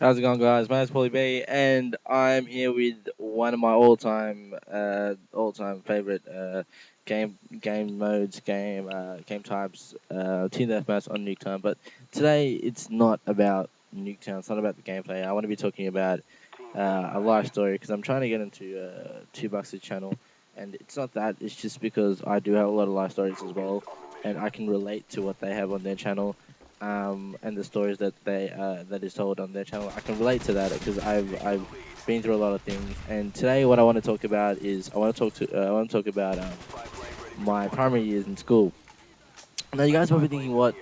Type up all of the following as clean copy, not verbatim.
How's it going, guys? My name's Paulie B, and I'm here with one of my all-time favorite game modes, game types, Team Deathmatch on Nuketown. But today it's not about Nuketown. It's not about the gameplay. I want to be talking about a life story because I'm trying to get into Two Bucks' channel, and it's not that. It's just because I do have a lot of life stories as well, and I can relate to what they have on their channel, and the stories that is told on their channel. I can relate to that because I've been through a lot of things. And today, what I want to talk about is I want to talk about my primary years in school. Now, you guys might be thinking, what,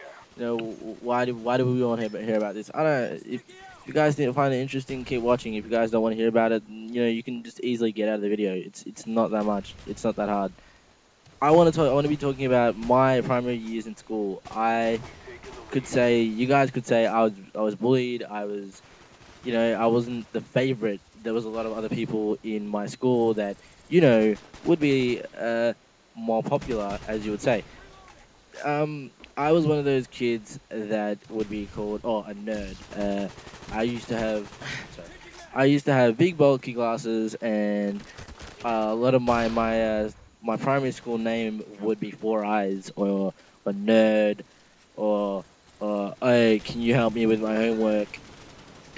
why do we want to hear about this? I don't know. If you guys didn't find it interesting, keep watching. If you guys don't want to hear about it, you can just easily get out of the video. It's not that much. It's not that hard. I want to be talking about my primary years in school. You guys could say I was bullied. I wasn't the favorite. There was a lot of other people in my school that would be more popular, as you would say. I was one of those kids that would be called a nerd. I used to have sorry, I used to have big bulky glasses, and a lot of my primary school name would be Four Eyes or nerd or hey, can you help me with my homework?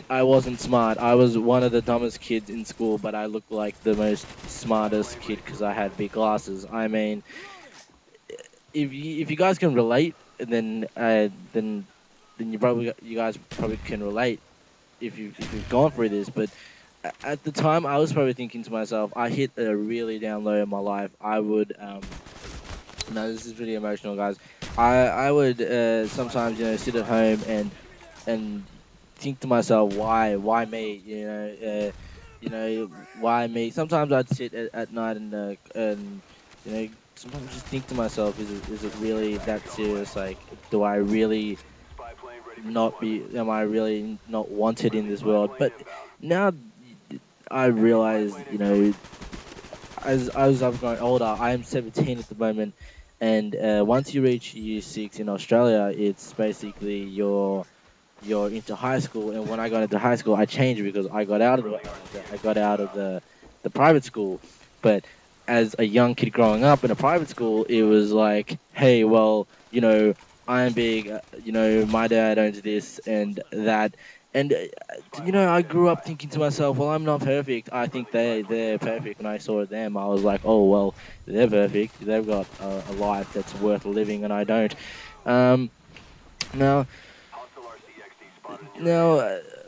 I wasn't smart. I was one of the dumbest kids in school, but I looked like the most smartest kid because I had big glasses. I mean, if you guys can relate, then you guys probably can relate if you've gone through this. But at the time, I was probably thinking to myself, I hit a really down low in my life. I would no, this is really emotional, guys. I would sometimes sit at home and think to myself, why me? Why me? Sometimes I'd sit at night and sometimes just think to myself, is it really that serious? Like, do I really not be? Am I really not wanted in this world? But now I realize, as I've grown older, I am 17 at the moment, and once you reach year six in Australia, it's basically you're into high school. And when I got into high school, I changed because I got out of the private school. But as a young kid growing up in a private school, it was like, hey, well, I'm big, my dad owns this and that. And I grew up thinking to myself, well, I'm not perfect. I think they're perfect. When I saw them, I was like, oh well, they're perfect. They've got a life that's worth living, and I don't. Um, now,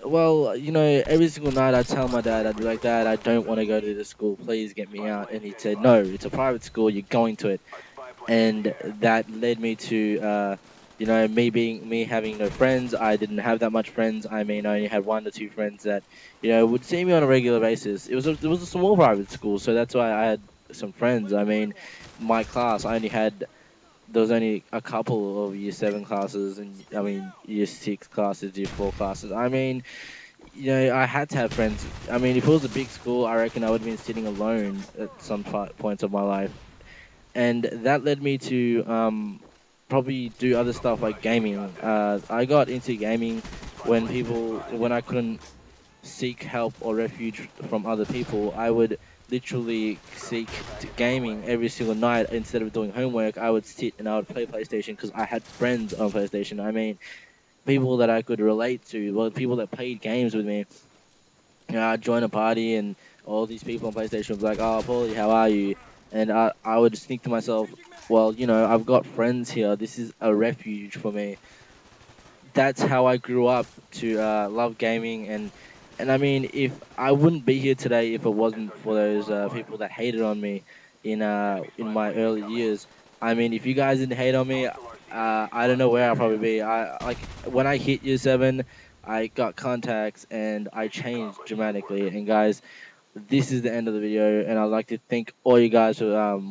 well, every single night I'd tell my dad, I'd be like, Dad, I don't want to go to this school. Please get me out. And he'd say, no, it's a private school. You're going to it. And that led me to, me having no friends. I didn't have that much friends. I mean, I only had one or two friends that, would see me on a regular basis. It was a small private school, so that's why I had some friends. I mean, my class, there was only a couple of year seven classes, and I mean year six classes, year four classes. I mean, I had to have friends. I mean, if it was a big school, I reckon I would have been sitting alone at some points of my life, and that led me to probably do other stuff like gaming. I got into gaming when I couldn't seek help or refuge from other people. I would literally seek to gaming every single night. Instead of doing homework, I would sit and I would play PlayStation because I had friends on PlayStation. I mean, people that I could relate to, well, people that played games with me. I'd join a party and all these people on PlayStation would be like, "Oh, Paulie, how are you?" And I would just think to myself, well, I've got friends here. This is a refuge for me. That's how I grew up to love gaming. And I mean, if I wouldn't be here today if it wasn't for those people that hated on me in my early years. I mean, if you guys didn't hate on me, I don't know where I'll probably be. I like when I hit year seven, I got contacts and I changed dramatically. And guys, this is the end of the video, and I'd like to thank all you guys for